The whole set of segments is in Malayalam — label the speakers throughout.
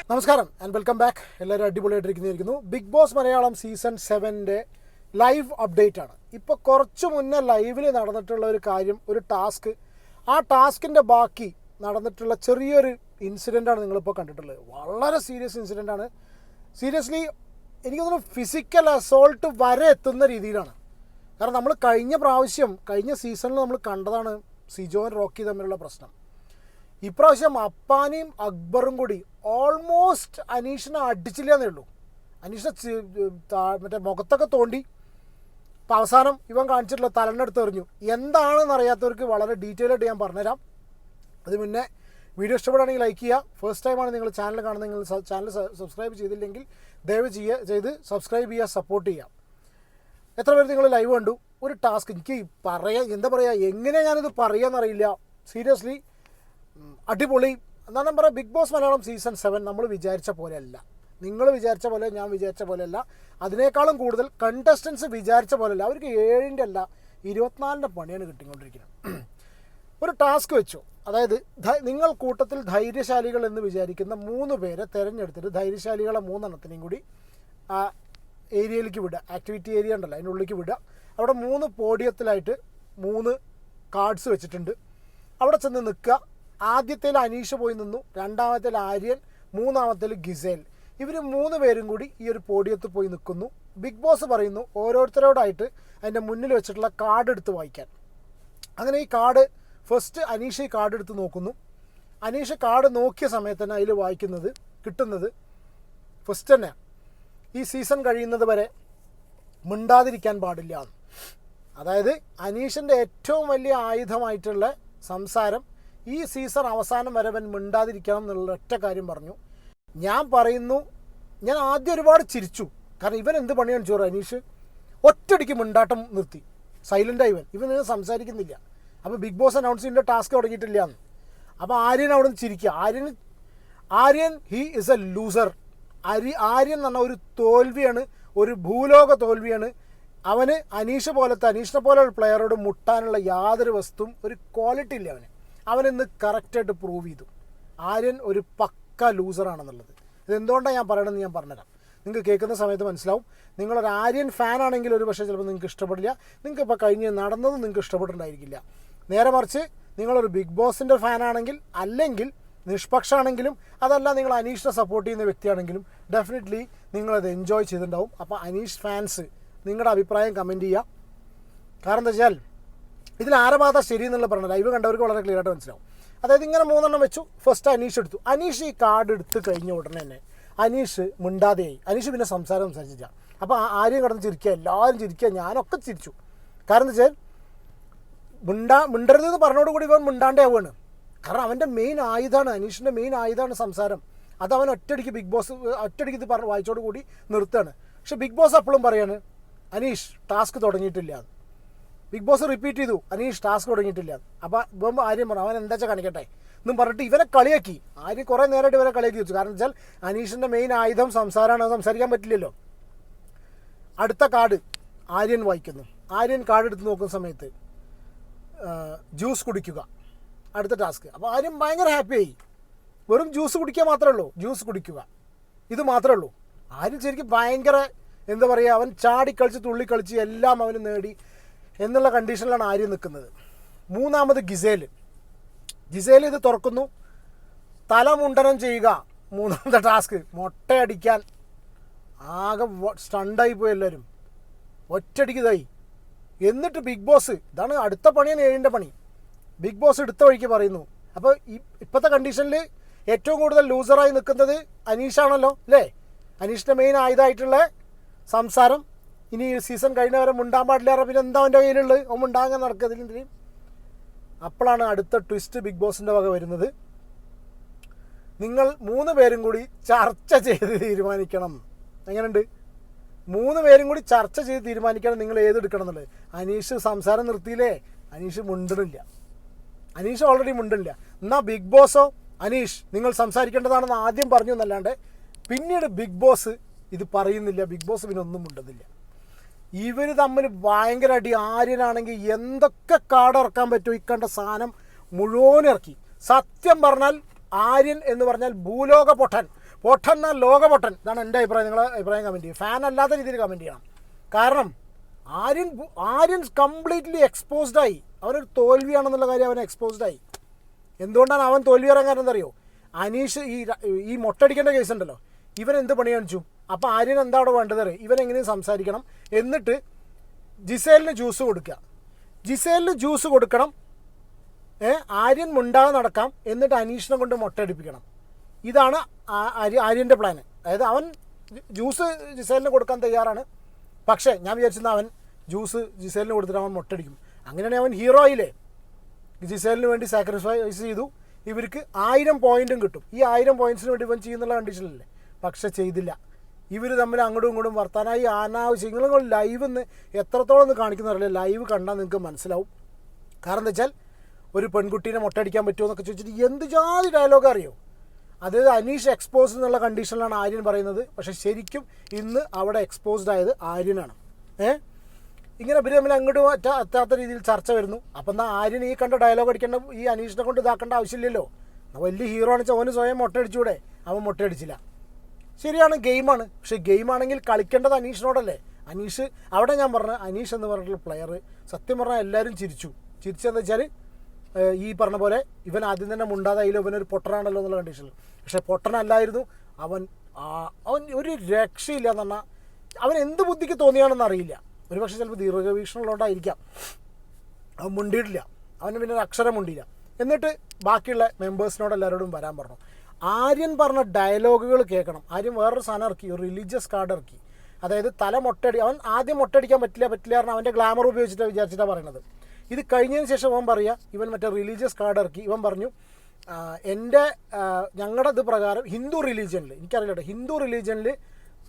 Speaker 1: നമസ്കാരം ആൻഡ് വെൽക്കം ബാക്ക്. എല്ലാവരും അടിപൊളിയായിട്ടിരിക്കുന്നു. Big Boss Malayalam season 7 live update ആണ്. ഇപ്പോൾ കുറച്ച് മുന്നേ ലൈവിൽ നടന്നിട്ടുള്ള ഒരു കാര്യം, ഒരു ടാസ്ക്, ആ ടാസ്കിൻ്റെ ബാക്കി നടന്നിട്ടുള്ള ചെറിയൊരു ഇൻസിഡൻ്റാണ് നിങ്ങളിപ്പോൾ കണ്ടിട്ടുള്ളത്. വളരെ സീരിയസ് ഇൻസിഡൻ്റാണ്. സീരിയസ്ലി എനിക്ക് തോന്നുന്നു ഫിസിക്കൽ അസോൾട്ട് വരെ എത്തുന്ന രീതിയിലാണ്. കാരണം നമ്മൾ കഴിഞ്ഞ സീസണിൽ നമ്മൾ കണ്ടതാണ് സിജോൻ റോക്കി തമ്മിലുള്ള പ്രശ്നം. ഇപ്രാവശ്യം അപ്പാനിയും അക്ബറും കൂടി ഓൾമോസ്റ്റ് അനീഷിനെ അടിച്ചില്ല എന്നേ ഉള്ളൂ. അനീഷിനെ മറ്റേ മുഖത്തൊക്കെ തോണ്ടി. അപ്പം അവസാനം ഇവൻ കാണിച്ചിട്ടുള്ള തലനെടുത്ത് എറിഞ്ഞു. എന്താണെന്ന് അറിയാത്തവർക്ക് വളരെ ഡീറ്റെയിൽ ആയിട്ട് ഞാൻ പറഞ്ഞുതരാം. അത് മുന്നേ വീഡിയോ ഇഷ്ടപ്പെടുകയാണെങ്കിൽ ലൈക്ക് ചെയ്യുക. ഫസ്റ്റ് ടൈമാണ് നിങ്ങൾ ചാനൽ കാണുന്നത്, നിങ്ങൾ ചാനൽ സബ്സ്ക്രൈബ് ചെയ്തില്ലെങ്കിൽ ദയവ് ചെയ്ത് സബ്സ്ക്രൈബ് ചെയ്യുക, സപ്പോർട്ട് ചെയ്യുക. എത്ര പേര് നിങ്ങൾ ലൈവ് കണ്ടു? ഒരു ടാസ്ക് എനിക്ക് എങ്ങനെയാണ് ഞാനിത് പറയാമെന്നറിയില്ല. സീരിയസ്ലി അടിപൊളി. എന്നാണ് പറയാം, ബിഗ് ബോസ് മലയാളം സീസൺ 7 നമ്മൾ വിചാരിച്ച പോലെയല്ല. നിങ്ങൾ വിചാരിച്ച പോലെ, ഞാൻ വിചാരിച്ച പോലെയല്ല. അതിനേക്കാളും കൂടുതൽ കണ്ടസ്റ്റൻസ് വിചാരിച്ച പോലെയല്ല. അവർക്ക് 7ൻ്റെ അല്ല 24ൻ്റെ പണിയാണ് കിട്ടിക്കൊണ്ടിരിക്കുന്നത്. ഒരു ടാസ്ക് വെച്ചു. അതായത് നിങ്ങൾ കൂട്ടത്തിൽ ധൈര്യശാലികൾ എന്ന് വിചാരിക്കുന്ന 3 പേരെ തിരഞ്ഞെടുത്തിട്ട് ധൈര്യശാലികളെ 3 എണ്ണത്തിനെയും കൂടി ആ ഏരിയയിലേക്ക് വിടുക. ആക്ടിവിറ്റി ഏരിയ ഉണ്ടല്ലോ, അതിനുള്ളിലേക്ക് വിടുക. അവിടെ 3 പോഡിയത്തിലായിട്ട് 3 കാർഡ്സ് വെച്ചിട്ടുണ്ട്. അവിടെ ചെന്ന് നിൽക്കുക. ആദ്യത്തേൽ അനീഷ് പോയി നിന്നു, രണ്ടാമത്തേൽ ആര്യൻ, മൂന്നാമത്തേൽ ഗിസേൽ. ഇവർ 3 പേരും കൂടി ഈ ഒരു പോഡിയത്തിൽ പോയി നിൽക്കുന്നു. ബിഗ് ബോസ് പറയുന്നു ഓരോരുത്തരോടായിട്ട് അതിൻ്റെ മുന്നിൽ വെച്ചിട്ടുള്ള കാർഡ് എടുത്ത് വായിക്കാൻ. അങ്ങനെ ഈ കാർഡ് ഫസ്റ്റ് അനീഷ് ഈ കാർഡ് എടുത്ത് നോക്കുന്നു. അനീഷ് കാർഡ് നോക്കിയ സമയത്ത് തന്നെ അതിൽ കിട്ടുന്നത് ഫസ്റ്റ് തന്നെ ഈ സീസൺ കഴിയുന്നത് വരെ മിണ്ടാതിരിക്കാൻ പാടില്ല. അതായത് അനീഷിൻ്റെ ഏറ്റവും വലിയ ആയുധമായിട്ടുള്ള സംസാരം ഈ സീസൺ അവസാനം വരെ അവൻ മിണ്ടാതിരിക്കണം എന്നുള്ള ഒറ്റ കാര്യം പറഞ്ഞു. ഞാൻ ആദ്യം ഒരുപാട് ചിരിച്ചു. കാരണം ഇവൻ എന്ത് പണിയാണ് ചോറ് അനീഷ് ഒറ്റയടിക്ക് മിണ്ടാട്ടം നിർത്തി. സൈലൻ്റായി ഇവൻ സംസാരിക്കുന്നില്ല. അപ്പോൾ ബിഗ് ബോസ് അനൗൺസ് ചെയ്യേണ്ട ടാസ്ക് തുടങ്ങിയിട്ടില്ല എന്ന്. അപ്പോൾ ആര്യൻ അവിടെ നിന്ന് ചിരിക്കുക. Aryan he is A loser. Aryan എന്ന് പറഞ്ഞാൽ ഒരു തോൽവിയാണ്, ഒരു ഭൂലോക തോൽവിയാണ്. അനീഷിനെ പോലെ ഒരു പ്ലെയറോട് മുട്ടാനുള്ള യാതൊരു വസ്തുവും ഒരു ക്വാളിറ്റി ഇല്ല അവനിന്ന് കറക്റ്റായിട്ട് പ്രൂവ് ചെയ്തു. ആര്യൻ ഒരു പക്ക ലൂസറാണെന്നുള്ളത്. ഇതെന്തുകൊണ്ടാണ് ഞാൻ പറയണമെന്ന് ഞാൻ പറഞ്ഞുതരാം. നിങ്ങൾക്ക് കേൾക്കുന്ന സമയത്ത് മനസ്സിലാവും. നിങ്ങളൊരു ആര്യൻ ഫാനാണെങ്കിൽ ഒരു പക്ഷേ ചിലപ്പോൾ നിങ്ങൾക്ക് ഇഷ്ടപ്പെടില്ല. നിങ്ങൾക്ക് ഇപ്പോൾ കഴിഞ്ഞ് നടന്നതും നിങ്ങൾക്ക് ഇഷ്ടപ്പെട്ടിട്ടുണ്ടായിരിക്കില്ല. നേരെ മറിച്ച് നിങ്ങളൊരു ബിഗ് ബോസിൻ്റെ ഫാനാണെങ്കിൽ, അല്ലെങ്കിൽ നിഷ്പക്ഷമാണെങ്കിലും, അതല്ല നിങ്ങൾ അനീഷിനെ സപ്പോർട്ട് ചെയ്യുന്ന വ്യക്തിയാണെങ്കിലും ഡെഫിനറ്റ്ലി നിങ്ങളത് എൻജോയ് ചെയ്തിട്ടുണ്ടാവും. അപ്പോൾ അനീഷ് ഫാൻസ് നിങ്ങളുടെ അഭിപ്രായം കമൻറ്റ് ചെയ്യുക. കാരണം എന്താ വെച്ചാൽ ഇതിൽ ആരെ ഭാഗത്താണ് ശരി എന്നുള്ള പറഞ്ഞത് ലൈവ് കണ്ടവർക്ക് വളരെ ക്ലിയർ ആയിട്ട് മനസ്സിലാവും. അതായത് ഇങ്ങനെ 3 എണ്ണം വെച്ചു. ഫസ്റ്റ് അനീഷ് എടുത്തു. അനീഷ് ഈ കാർഡ് എടുത്ത് കഴിഞ്ഞ ഉടനെ തന്നെ അനീഷ് മിണ്ടാതെയായി. അനീഷ് പിന്നെ സംസാരിച്ചില്ല. അപ്പോൾ ആരെയും കടന്ന് ചിരിക്കുക, എല്ലാവരും ചിരിക്കുക, ഞാനൊക്കെ ചിരിച്ചു. കാരണം എന്താ വെച്ചാൽ മിണ്ടരുതെന്ന് പറഞ്ഞോടുകൂടി ഇവൻ മിണ്ടാണ്ടേ ആവുകയാണ്. കാരണം അവൻ്റെ മെയിൻ ആയുധമാണ്, അനീഷിൻ്റെ മെയിൻ ആയുധമാണ് സംസാരം. അത് അവൻ ഒറ്റയടിക്ക് ബിഗ് ബോസ് ഇത് വായിച്ചോട് കൂടി നിർത്തുകയാണ്. പക്ഷെ ബിഗ് ബോസ് അപ്പോഴും പറയാണ് അനീഷ് ടാസ്ക് തുടങ്ങിയിട്ടില്ല. ബിഗ് ബോസ് റിപ്പീറ്റ് ചെയ്തു അനീഷ് ടാസ്ക് തുടങ്ങിയിട്ടില്ല. അപ്പോൾ ഇപ്പം ആര്യം പറഞ്ഞു അവൻ എന്താ വെച്ചാൽ കാണിക്കട്ടെ എന്നും പറഞ്ഞിട്ട് ഇവനെ കളിയാക്കി. ആര്യം കുറേ നേരമായിട്ട് ഇവനെ കളിയാക്കി വെച്ചു. കാരണം വെച്ചാൽ അനീഷിൻ്റെ മെയിൻ ആയുധം സംസാരമാണ്. അത് സംസാരിക്കാൻ പറ്റില്ലല്ലോ. അടുത്ത കാർഡ് ആര്യൻ വായിക്കുന്നു. ആര്യൻ കാർഡ് എടുത്ത് നോക്കുന്ന സമയത്ത് ജ്യൂസ് കുടിക്കുക, അടുത്ത ടാസ്ക്. അപ്പോൾ ആര്യം ഭയങ്കര ഹാപ്പിയായി. വെറും ജ്യൂസ് കുടിക്കുക മാത്രമേ ഉള്ളൂ, ജ്യൂസ് കുടിക്കുക, ഇത് മാത്രമേ ഉള്ളൂ. ആര്യം ശരിക്കും ഭയങ്കര എന്താ പറയുക, അവൻ ചാടിക്കളിച്ച് തുള്ളിക്കളിച്ച് എല്ലാം അവന് നേടി എന്നുള്ള കണ്ടീഷനിലാണ് ആര്യം നിൽക്കുന്നത്. മൂന്നാമത് ഗിസേൽ ഇത് തുറക്കുന്നു. തലമുണ്ടനം ചെയ്യുക, മൂന്നാമത്തെ ടാസ്ക്. മൊട്ടയടിക്കാൻ ആകെ സ്റ്റണ്ടായി പോയി എല്ലാവരും. ഒറ്റയടിക്കതായി. എന്നിട്ട് ബിഗ് ബോസ്, ഇതാണ് അടുത്ത പണിയാണ് 7ൻ്റെ പണി. ബിഗ് ബോസ് എടുത്ത വഴിക്ക് പറയുന്നു. അപ്പോൾ ഇപ്പോഴത്തെ കണ്ടീഷനിൽ ഏറ്റവും കൂടുതൽ ലൂസറായി നിൽക്കുന്നത് അനീഷാണല്ലോ അല്ലേ? അനീഷിൻ്റെ മെയിൻ ആയുധമായിട്ടുള്ള സംസാരം. ഇനി സീസൺ കഴിഞ്ഞവരെ മുണ്ടാൻ പാടില്ല. പിന്നെ എന്താ അവൻ്റെ കയ്യിലുള്ളത്? അവൻ മുണ്ടാകാൻ നടക്കുന്നതിന്. അപ്പോഴാണ് അടുത്ത ട്വിസ്റ്റ് ബിഗ് ബോസിൻ്റെ വക വരുന്നത്. നിങ്ങൾ 3 പേരും കൂടി ചർച്ച ചെയ്ത് തീരുമാനിക്കണം. എങ്ങനെയുണ്ട്? 3 പേരും കൂടി ചർച്ച ചെയ്ത് തീരുമാനിക്കണം നിങ്ങൾ ഏതെടുക്കണം എന്നുള്ളത്. അനീഷ് സംസാരം നിർത്തിയില്ലേ? അനീഷ് മുണ്ടണില്ല. അനീഷ് ഓൾറെഡി മുണ്ടണില്ല. എന്നാൽ ബിഗ് ബോസോ അനീഷ് നിങ്ങൾ സംസാരിക്കേണ്ടതാണെന്ന് ആദ്യം പറഞ്ഞു എന്നല്ലാണ്ട് പിന്നീട് ബിഗ് ബോസ് ഇത് പറയുന്നില്ല. ബിഗ് ബോസ് പിന്നെ ഒന്നും മുണ്ടുന്നില്ല. ഇവർ തമ്മിൽ ഭയങ്കര അടി. ആര്യനാണെങ്കിൽ എന്തൊക്കെ കാർഡ് ഇറക്കാൻ പറ്റുമോ ഈ കണ്ട സാധനം മുഴുവൻ ഇറക്കി. സത്യം പറഞ്ഞാൽ ആര്യൻ എന്ന് പറഞ്ഞാൽ ഭൂലോക പൊട്ടൻ. പൊട്ടൻ ലോക പൊട്ടൻ. ഇതാണ് എൻ്റെ അഭിപ്രായം. നിങ്ങളെ അഭിപ്രായം കമൻറ്റ് ചെയ്യും. ഫാൻ അല്ലാത്ത രീതിയിൽ കമൻറ്റ് ചെയ്യണം. കാരണം ആര്യൻ കംപ്ലീറ്റ്ലി എക്സ്പോസ്ഡായി. അവനൊരു തോൽവിയാണെന്നുള്ള കാര്യം അവൻ എക്സ്പോസ്ഡായി. എന്തുകൊണ്ടാണ് അവൻ തോൽവി പറയാൻ കാരണം എന്തറിയോ? അനീഷ് ഈ മൊട്ടടിക്കേണ്ട കേസ് ഉണ്ടല്ലോ, ഇവൻ എന്ത് പണി കാണിച്ചു? അപ്പോൾ ആര്യൻ എന്താ അവിടെ വേണ്ടത് അറിയാം? ഇവൻ എങ്ങനെയും സംസാരിക്കണം, എന്നിട്ട് ജിസേലിന് ജ്യൂസ് കൊടുക്കണം, ആര്യൻ മുണ്ടാതെ നടക്കാം, എന്നിട്ട് അനീഷിനെ കൊണ്ട് മൊട്ടടിപ്പിക്കണം. ഇതാണ് ആര്യൻ്റെ പ്ലാന്. അതായത് അവൻ ജ്യൂസ് ജിസേലിന് കൊടുക്കാൻ തയ്യാറാണ്. പക്ഷേ ഞാൻ വിചാരിച്ചിരുന്ന അവൻ ജ്യൂസ് ജിസേലിന് കൊടുത്തിട്ട് അവൻ മൊട്ടടിക്കും. അങ്ങനെയാണെങ്കിൽ അവൻ ഹീറോ ആയില്ലേ? ജിസേലിന് വേണ്ടി സാക്രിഫൈസ് ചെയ്തു. ഇവർക്ക് 1000 പോയിൻറ്റും കിട്ടും. ഈ 1000 പോയിൻറ്റ്സിന് വേണ്ടി ഇവൻ ചെയ്യുന്നുള്ള കണ്ടീഷനല്ലേ? പക്ഷെ ചെയ്തില്ല. ഇവർ തമ്മിൽ അങ്ങോട്ടും ഇങ്ങോട്ടും വർത്താനായി അനാവശ്യം. നിങ്ങൾ ലൈവ് എന്ന് എത്രത്തോളം ഒന്ന് കാണിക്കുന്നവരല്ലേ? ലൈവ് കണ്ടാൽ നിങ്ങൾക്ക് മനസ്സിലാവും. കാരണം എന്താ വെച്ചാൽ ഒരു പെൺകുട്ടീനെ മൊട്ടടിക്കാൻ പറ്റുമോ എന്നൊക്കെ ചോദിച്ചിട്ട് എന്ത് ജാതി ഡയലോഗ് അറിയോ? അതായത് അനീഷ് എക്സ്പോസ് എന്നുള്ള കണ്ടീഷനിലാണ് ആര്യൻ പറയുന്നത്. പക്ഷേ ശരിക്കും ഇന്ന് അവിടെ എക്സ്പോസ്ഡ് ആയത് ആര്യനാണ്. ഇങ്ങനെ ഇവർ തമ്മിൽ അങ്ങോട്ടും എത്താത്ത രീതിയിൽ ചർച്ച വരുന്നു. അപ്പം എന്നാൽ ആര്യൻ ഈ കണ്ട ഡയലോഗ് അടിക്കേണ്ട, ഈ അനീഷിനെ കൊണ്ട് ഇതാക്കേണ്ട ആവശ്യമില്ലല്ലോ. വലിയ ഹീറോ ആണെന്ന് വെച്ചാൽ അവന് സ്വയം മൊട്ടയടിച്ചൂടെ? അവൻ മൊട്ടയടിച്ചില്ല. ശരിയാണ്, ഗെയിമാണ്. പക്ഷേ ഗെയിമാണെങ്കിൽ കളിക്കേണ്ടത് അനീഷിനോടല്ലേ? അനീഷ് അവിടെ ഞാൻ പറഞ്ഞ അനീഷ് എന്ന് പറഞ്ഞിട്ടുള്ള പ്ലെയർ സത്യം പറഞ്ഞാൽ എല്ലാവരും ചിരിച്ചെന്ന് വെച്ചാൽ ഈ പറഞ്ഞ പോലെ ഇവൻ ആദ്യം തന്നെ മുണ്ടാതെ അതിൽ ഇവനൊരു പൊട്ടനാണല്ലോ എന്നുള്ള കണ്ടീഷനിൽ. പക്ഷേ പൊട്ടനല്ലായിരുന്നു അവൻ. ഒരു രക്ഷയില്ല എന്ന് പറഞ്ഞാൽ അവൻ എന്ത് ബുദ്ധിക്ക് തോന്നിയാണെന്ന് അറിയില്ല. ഒരു പക്ഷേ ചിലപ്പോൾ ദീർഘവീക്ഷണമുള്ളതുകൊണ്ടായിരിക്കാം അവൻ മുണ്ടിയിട്ടില്ല. അവന് പിന്നെ ഒരു അക്ഷരം മുണ്ടിയില്ല. എന്നിട്ട് ബാക്കിയുള്ള മെമ്പേഴ്സിനോട് എല്ലാവരോടും വരാൻ പറഞ്ഞു. ആര്യൻ പറഞ്ഞ ഡയലോഗുകൾ കേൾക്കണം. ആര്യൻ വേറൊരു സാധനം ഇറക്കി, ഒരു റിലീജിയസ് കാർഡ് ഇറക്കി. അതായത് തല മൊട്ടടി. അവൻ ആദ്യം മൊട്ടടിക്കാൻ പറ്റില്ല കാരണം അവൻ്റെ ഗ്ലാമർ വിചാരിച്ചിട്ടാണ് പറയണത്. ഇത് കഴിഞ്ഞതിന് ശേഷം അവൻ പറയുക, ഇവൻ മറ്റേ റിലീജിയസ് കാർഡ് ഇറക്കി. ഇവൻ പറഞ്ഞു, ഞങ്ങളുടെ ഇത് പ്രകാരം ഹിന്ദു റിലീജിയനിൽ, എനിക്കറിയില്ല, ഹിന്ദു റിലീജിയനിൽ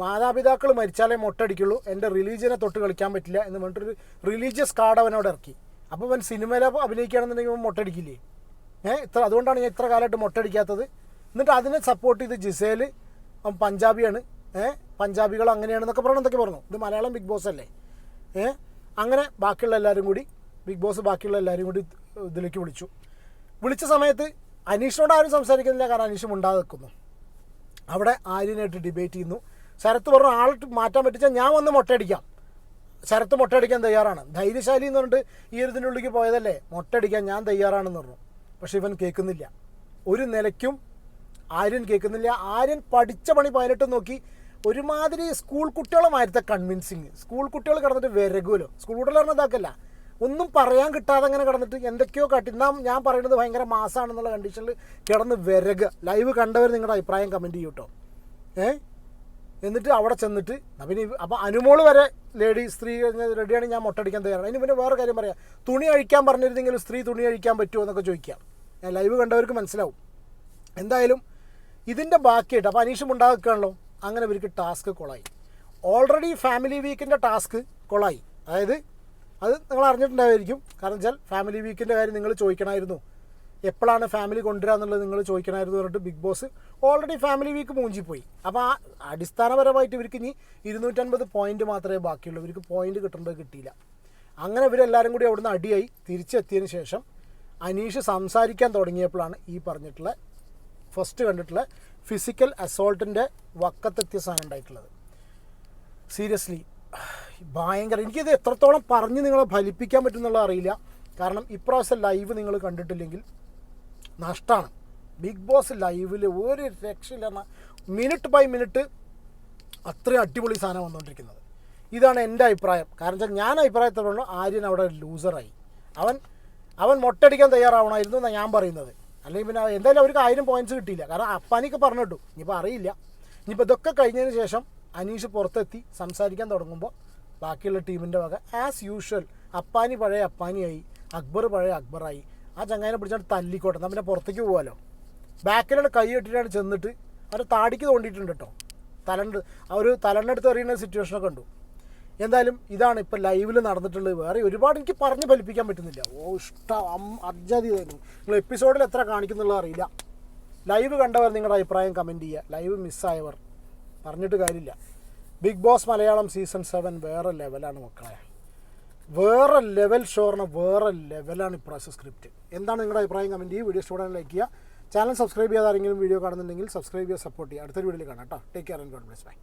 Speaker 1: മാതാപിതാക്കൾ മരിച്ചാലേ മൊട്ടടിക്കുള്ളൂ, എൻ്റെ റിലീജിയനെ തൊട്ട് കളിക്കാൻ പറ്റില്ല എന്ന് പറഞ്ഞിട്ടൊരു റിലീജിയസ് കാർഡ് അവനോട് ഇറക്കി. അപ്പോൾ അവൻ സിനിമയിൽ അഭിനയിക്കുകയാണെന്നുണ്ടെങ്കിൽ അവൻ മൊട്ടടിക്കില്ലേ? അതുകൊണ്ടാണ് ഞാൻ ഇത്ര കാലമായിട്ട് മൊട്ടടിക്കാത്തത്. എന്നിട്ട് അതിനെ സപ്പോർട്ട് ചെയ്ത് ജിസേൽ അവൻ പഞ്ചാബിയാണ്, പഞ്ചാബികൾ അങ്ങനെയാണെന്നൊക്കെ എന്തൊക്കെ പറഞ്ഞു. ഇത് മലയാളം ബിഗ് ബോസ് അല്ലേ? അങ്ങനെ ബാക്കിയുള്ള എല്ലാവരും കൂടി ബിഗ് ബോസ് ബാക്കിയുള്ള എല്ലാവരും കൂടി ഇതിലേക്ക് വിളിച്ച സമയത്ത് അനീഷിനോട് ആരും സംസാരിക്കുന്നില്ല. കാരണം അനീഷ് മുണ്ടാതെ നിൽക്കുന്നു. അവിടെ ആര്യനായിട്ട് ഡിബേറ്റ് ചെയ്യുന്നു. ശരത്ത് പറഞ്ഞു, ആൾ മാറ്റാൻ പറ്റിച്ചാൽ ഞാൻ വന്ന് മൊട്ടയടിക്കാം. ശരത്ത് മൊട്ടയടിക്കാൻ തയ്യാറാണ്. ധൈര്യശാലി എന്ന് പറഞ്ഞിട്ട് ഈ ഒരു ഇതിൻ്റെ ഉള്ളിലേക്ക് പോയതല്ലേ, മൊട്ടയടിക്കാൻ ഞാൻ തയ്യാറാണെന്ന് പറഞ്ഞു. പക്ഷേ ഇവൻ കേൾക്കുന്നില്ല. ഒരു നിലയ്ക്കും ആര്യൻ കേൾക്കുന്നില്ല. ആര്യൻ പഠിച്ച പണി 18 നോക്കി. ഒരുമാതിരി സ്കൂൾ കുട്ടികളുമായിരുന്ന കൺവിൻസിങ്. സ്കൂൾ കുട്ടികൾ കിടന്നിട്ട് വിരകുമല്ലോ. സ്കൂൾ കുട്ടികൾ പറഞ്ഞാൽ ഇതാക്കല്ല, ഒന്നും പറയാൻ കിട്ടാതെ അങ്ങനെ കിടന്നിട്ട് എന്തൊക്കെയോ കാട്ടി. ഞാൻ പറയുന്നത് ഭയങ്കര മാസമാണെന്നുള്ള കണ്ടീഷനിൽ കിടന്ന് വിരകുക. ലൈവ് കണ്ടവർ നിങ്ങളുടെ അഭിപ്രായം കമൻറ്റ് ചെയ്യും കേട്ടോ. എന്നിട്ട് അവിടെ ചെന്നിട്ട് പിന്നെ അപ്പോൾ അനുമോള് വരെ സ്ത്രീ റെഡിയാണ്, ഞാൻ മൊട്ടടിക്കാൻ തയ്യാറാണ്. അതിന് പിന്നെ വേറെ കാര്യം പറയാം, തുണി അഴിക്കാൻ പറഞ്ഞിരുന്നെങ്കിലും സ്ത്രീ തുണി അഴിക്കാൻ പറ്റുമോ എന്നൊക്കെ ചോദിക്കാം. ഞാൻ ലൈവ് കണ്ടവർക്ക് മനസ്സിലാവും. എന്തായാലും ഇതിൻ്റെ ബാക്കിയായിട്ട് അപ്പോൾ അനീഷും ഉണ്ടാക്കുകയാണല്ലോ. അങ്ങനെ ഇവർക്ക് ടാസ്ക് കൊളായി. ഓൾറെഡി ഫാമിലി വീക്കിൻ്റെ ടാസ്ക് കൊളായി. അതായത് അത് നിങ്ങൾ അറിഞ്ഞിട്ടുണ്ടായിരിക്കും. കാരണം വെച്ചാൽ ഫാമിലി വീക്കിൻ്റെ കാര്യം നിങ്ങൾ ചോദിക്കണമായിരുന്നു, എപ്പോഴാണ് ഫാമിലി കൊണ്ടുവരാന്നുള്ളത് നിങ്ങൾ ചോദിക്കണമായിരുന്നു പറഞ്ഞിട്ട് Big Boss already family week മൂഞ്ചിപ്പോയി. അപ്പോൾ ആ അടിസ്ഥാനപരമായിട്ട് ഇവർക്ക് ഇനി 250 പോയിൻറ്റ് മാത്രമേ ബാക്കിയുള്ളൂ. ഇവർക്ക് പോയിൻറ്റ് കിട്ടേണ്ടത് കിട്ടിയില്ല. അങ്ങനെ ഇവരെല്ലാവരും കൂടി അവിടുന്ന് അടിയായി തിരിച്ചെത്തിയതിന് ശേഷം അനീഷ് സംസാരിക്കാൻ തുടങ്ങിയപ്പോഴാണ് ഈ പറഞ്ഞിട്ടുള്ള ഫസ്റ്റ് കണ്ടിട്ടുള്ള ഫിസിക്കൽ അസോൾട്ടിൻ്റെ വക്കത്തെത്തിയ സാധനം ഉണ്ടായിട്ടുള്ളത്. സീരിയസ്ലി ഭയങ്കര. എനിക്കിത് എത്രത്തോളം പറഞ്ഞ് നിങ്ങളെ ഫലിപ്പിക്കാൻ പറ്റുമെന്നുള്ളത് അറിയില്ല. കാരണം ഇപ്രാവശ്യം ലൈവ് നിങ്ങൾ കണ്ടിട്ടില്ലെങ്കിൽ നഷ്ടമാണ്. ബിഗ് ബോസ് ലൈവിൽ ഒരു രക്ഷയില്ല. മിനിറ്റ് ബൈ മിനിറ്റ് അത്രയും അടിപൊളി സാധനം വന്നുകൊണ്ടിരിക്കുന്നത്. ഇതാണ് എൻ്റെ അഭിപ്രായം. കാരണം വെച്ചാൽ ഞാൻ അഭിപ്രായത്തോടെ ആര്യൻ അവിടെ ലൂസറായി. അവൻ മൊട്ടടിക്കാൻ തയ്യാറാവണമായിരുന്നു എന്നാണ് ഞാൻ പറയുന്നത്. അല്ലെങ്കിൽ പിന്നെ എന്തായാലും അവർക്ക് 1000 പോയിൻറ്റ്സ് കിട്ടിയില്ല. കാരണം അപ്പാനിക്ക് പറഞ്ഞിട്ടു. ഇനിയിപ്പോൾ അറിയില്ല. ഇനിയിപ്പോൾ ഇതൊക്കെ കഴിഞ്ഞതിന് ശേഷം അനീഷ് പുറത്തെത്തി സംസാരിക്കാൻ തുടങ്ങുമ്പോൾ ബാക്കിയുള്ള ടീമിൻ്റെ വക ആസ് യൂഷ്വൽ അപ്പാനി പഴയ അപ്പാനിയായി, അക്ബർ പഴയ അക്ബറായി. ആ ചങ്ങായിനെ പിടിച്ചാൽ തല്ലിക്കോട്ടെ, എന്നാൽ പിന്നെ പുറത്തേക്ക് പോകാമല്ലോ. ബാക്കിലുള്ള കൈ കെട്ടിയിട്ടാണ് ചെന്നിട്ട് അവരെ താടിക്ക് തോണ്ടിയിട്ടുണ്ട് കേട്ടോ. തലണ്ടെടുത്ത് എറിയുന്ന സിറ്റുവേഷനൊക്കെ കണ്ടു. എന്തായാലും ഇതാണ് ഇപ്പോൾ ലൈവിൽ നടന്നിട്ടുള്ളത്. വേറെ ഒരുപാട് എനിക്ക് പറഞ്ഞ് ഫലിപ്പിക്കാൻ പറ്റുന്നില്ല. അജ്ജാതി ആയിരുന്നു. നിങ്ങൾ എപ്പിസോഡിൽ എത്ര കാണിക്കുന്നുള്ളത് അറിയില്ല. ലൈവ് കണ്ടവർ നിങ്ങളുടെ അഭിപ്രായം കമൻറ്റ് ചെയ്യുക. ലൈവ് മിസ്സായവർ പറഞ്ഞിട്ട് കാര്യമില്ല. ബിഗ് ബോസ് മലയാളം സീസൺ 7 വേറെ ലെവലാണ് മക്കളെ. വേറെ ലെവൽ ഷോറിന് വേറെ ലെവലാണ് ഇപ്രാവശ്യം സ്ക്രിപ്റ്റ്. എന്താണ് നിങ്ങളുടെ അഭിപ്രായം കമൻറ്റ് ചെയ്യുക. വീഡിയോ ഇഷ്ടപ്പെടാൻ ലൈക്ക് ചെയ്യുക. ചാനൽ സബ്സ്ക്രൈബ് ചെയ്യാതെ ആരെങ്കിലും വീഡിയോ കാണുന്നുണ്ടെങ്കിൽ സബ്സ്ക്രൈബ് ചെയ്യുക, സപ്പോർട്ട് ചെയ്യുക. അടുത്തൊരു വീഡിയോയിൽ കാണാം കേട്ടോ. Take care and God bless. By.